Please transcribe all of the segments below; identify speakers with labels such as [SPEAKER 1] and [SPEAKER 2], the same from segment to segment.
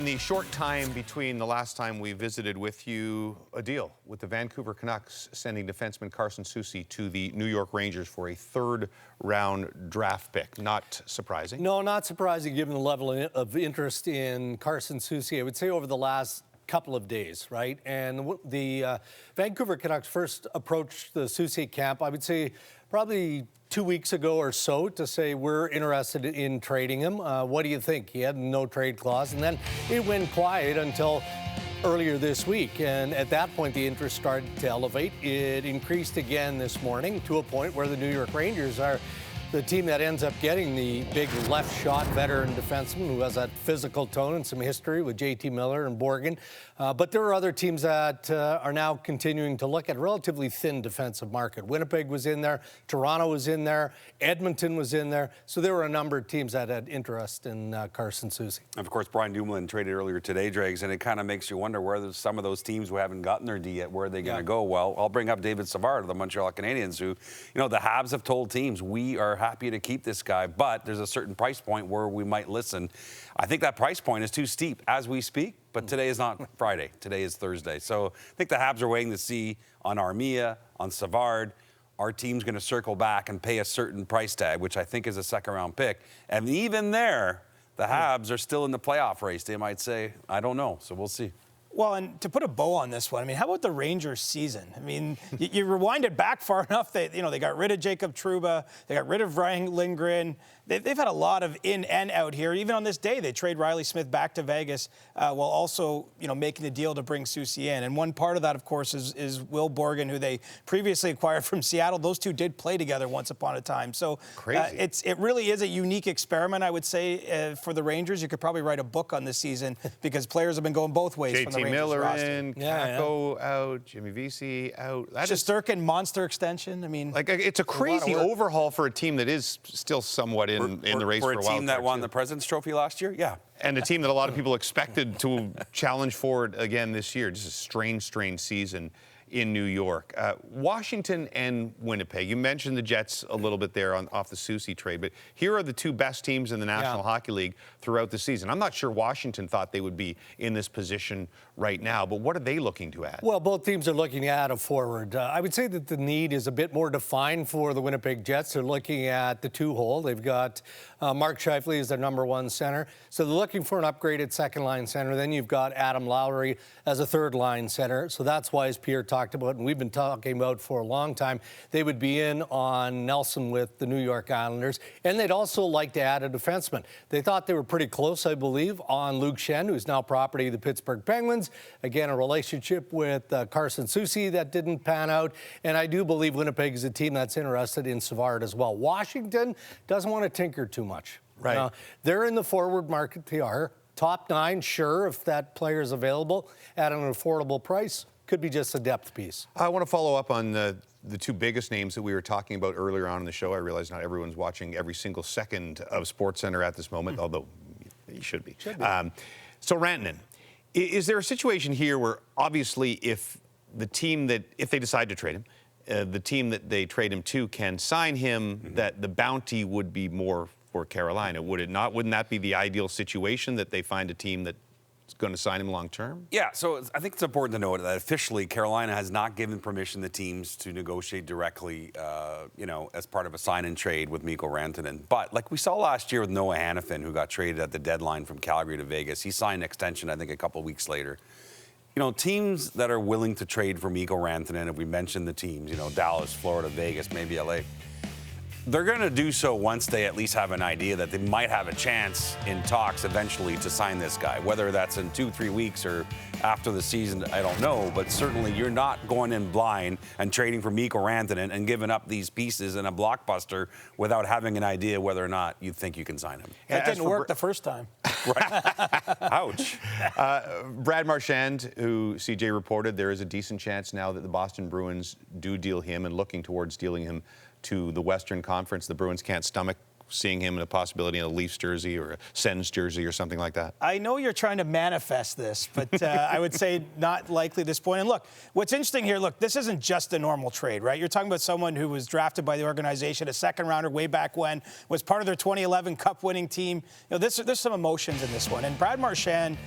[SPEAKER 1] In the short time between the last time we visited with you, a deal with the Vancouver Canucks sending defenseman Carson Soucy to the New York Rangers for a third-round draft pick. Not surprising.
[SPEAKER 2] No, not surprising given the level of interest in Carson Soucy. I would say over the last couple of days, right? And the Vancouver Canucks first approached the Soucy camp, I would say probably 2 weeks ago or so, to say we're interested in trading him. What do you think? He had no trade clause, and then it went quiet until earlier this week. And at that point, the interest started to elevate. It increased again this morning to a point where the New York Rangers are the team that ends up getting the big left shot veteran defenseman who has that physical tone and some history with J.T. Miller and Borgen. But there are other teams that are now continuing to look at a relatively thin defensive market. Winnipeg was in there, Toronto was in there, Edmonton was in there. So there were a number of teams that had interest in Carson Soucy.
[SPEAKER 3] Of course, Brian Dumoulin traded earlier today, Dregs, and it kind of makes you wonder where some of those teams who haven't gotten their D yet, where are they going to go? Well, I'll bring up David Savard of the Montreal Canadiens, who, the Habs have told teams, we are happy to keep this guy, but there's a certain price point where we might listen. I think that price point is too steep as we speak, but today is not Friday. Today is Thursday. So I think the Habs are waiting to see on Armia, on Savard. Our team's going to circle back and pay a certain price tag, which I think is a second-round pick. And even there, the Habs are still in the playoff race. They might say, I don't know. So we'll see.
[SPEAKER 4] Well, and to put a bow on this one, how about the Rangers season? You rewind it back far enough that, they got rid of Jacob Trouba, they got rid of Ryan Lindgren. They've had a lot of in and out here. Even on this day, they trade Riley Smith back to Vegas while also, making the deal to bring Soucy in. And one part of that, of course, is Will Borgen, who they previously acquired from Seattle. Those two did play together once upon a time. So it really is a unique experiment, I would say, for the Rangers. You could probably write a book on this season because players have been going both ways from the Rangers
[SPEAKER 1] Miller
[SPEAKER 4] roster.
[SPEAKER 1] in, Kako out, Jimmy Vesey out.
[SPEAKER 4] Shesterkin, monster extension.
[SPEAKER 1] It's a crazy overhaul for a team that is still somewhat in the race for a while.
[SPEAKER 3] For a team that won the President's Trophy last year, yeah.
[SPEAKER 1] And a team that a lot of people expected to challenge for it again this year. Just a strange season in New York. Washington and Winnipeg. You mentioned the Jets a little bit there off the Soucy trade, but here are the two best teams in the National Hockey League throughout the season. I'm not sure Washington thought they would be in this position right now, but what are they looking to add?
[SPEAKER 2] Well, both teams are looking to add a forward. I would say that the need is a bit more defined for the Winnipeg Jets. They're looking at the two-hole. They've got Mark Scheifele as their number one center. So they're looking for an upgraded second-line center. Then you've got Adam Lowry as a third-line center. So that's why, as Pierre talked about, and we've been talking about for a long time, they would be in on Nelson with the New York Islanders. And they'd also like to add a defenseman. They thought they were pretty close, I believe, on Luke Schenn, who's now property of the Pittsburgh Penguins. Again, a relationship with Carson Soucy that didn't pan out. And I do believe Winnipeg is a team that's interested in Savard as well. Washington doesn't want to tinker too much.
[SPEAKER 1] Right.
[SPEAKER 2] They're in the forward market. They are. Top nine, sure, if that player is available at an affordable price. Could be just a depth piece.
[SPEAKER 1] I want to follow up on the two biggest names that we were talking about earlier on in the show. I realize not everyone's watching every single second of SportsCenter at this moment, although you should be. So Rantanen, is there a situation here where obviously if they decide to trade him, the team that they trade him to can sign him, that the bounty would be more for Carolina, would it not? Wouldn't that be the ideal situation, that they find a team that's going to sign him long term? Yeah,
[SPEAKER 3] so I think it's important to note that officially Carolina has not given permission to teams to negotiate directly, as part of a sign and trade with Mikko Rantanen. But like we saw last year with Noah Hanifin, who got traded at the deadline from Calgary to Vegas, he signed an extension, I think, a couple of weeks later. Teams that are willing to trade for Mikko Rantanen, if we mentioned the teams, Dallas, Florida, Vegas, maybe LA, they're going to do so once they at least have an idea that they might have a chance in talks eventually to sign this guy. Whether that's in 2-3 weeks or after the season, I don't know. But certainly you're not going in blind and trading for Mikko Rantanen and giving up these pieces in a blockbuster without having an idea whether or not you think you can sign him.
[SPEAKER 4] That didn't work the first time.
[SPEAKER 3] Ouch.
[SPEAKER 1] Brad Marchand, who CJ reported, there is a decent chance now that the Boston Bruins do deal him and looking towards dealing him to the Western Conference. The Bruins can't stomach seeing him in a possibility in a Leafs jersey or a Sens jersey or something like that?
[SPEAKER 4] I know you're trying to manifest this, but I would say not likely at this point. And look, what's interesting here, look, this isn't just a normal trade, right? You're talking about someone who was drafted by the organization, a second rounder way back when, was part of their 2011 Cup winning team. There's some emotions in this one. And Brad Marchand,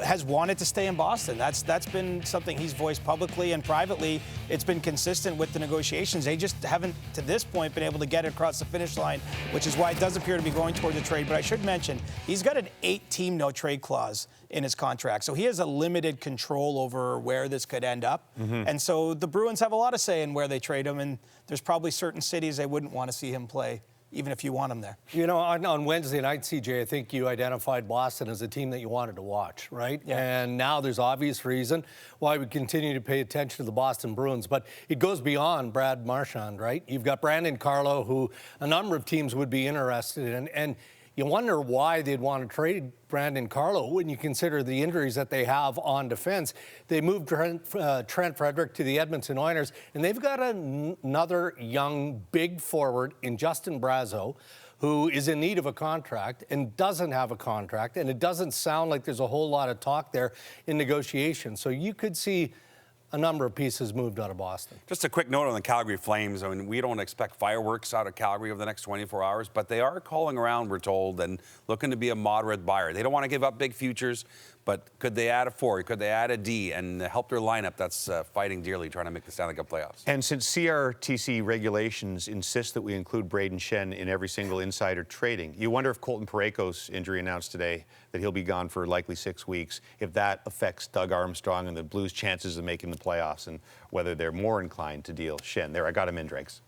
[SPEAKER 4] has wanted to stay in Boston. That's been something he's voiced publicly and privately. It's been consistent with the negotiations. They just haven't, to this point, been able to get it across the finish line, which is why it does appear to be going towards a trade. But I should mention, he's got an 8-team no-trade clause in his contract. So he has a limited control over where this could end up. And so the Bruins have a lot of say in where they trade him, and there's probably certain cities they wouldn't want to see him play, even if you want him there.
[SPEAKER 2] On Wednesday night, CJ, I think you identified Boston as a team that you wanted to watch, right?
[SPEAKER 4] Yeah.
[SPEAKER 2] And now there's obvious reason why we continue to pay attention to the Boston Bruins. But it goes beyond Brad Marchand, right? You've got Brandon Carlo, who a number of teams would be interested in. And you wonder why they'd want to trade Brandon Carlo when you consider the injuries that they have on defense. They moved Trent Frederick to the Edmonton Oilers, and they've got another young big forward in Justin Brazeau, who is in need of a contract and doesn't have a contract, and it doesn't sound like there's a whole lot of talk there in negotiations. So you could see a number of pieces moved out of Boston.
[SPEAKER 3] Just a quick note on the Calgary Flames. I mean, we don't expect fireworks out of Calgary over the next 24 hours, but they are calling around, we're told, and looking to be a moderate buyer. They don't want to give up big futures, but could they add a forward? Could they add a D and help their lineup that's fighting dearly, trying to make the Stanley Cup playoffs?
[SPEAKER 1] And since CRTC regulations insist that we include Braden Shen in every single insider trading, you wonder if Colton Parayko's injury announced today, that he'll be gone for likely 6 weeks, if that affects Doug Armstrong and the Blues' chances of making the playoffs, and whether they're more inclined to deal Shen. There, I got him in, Drakes.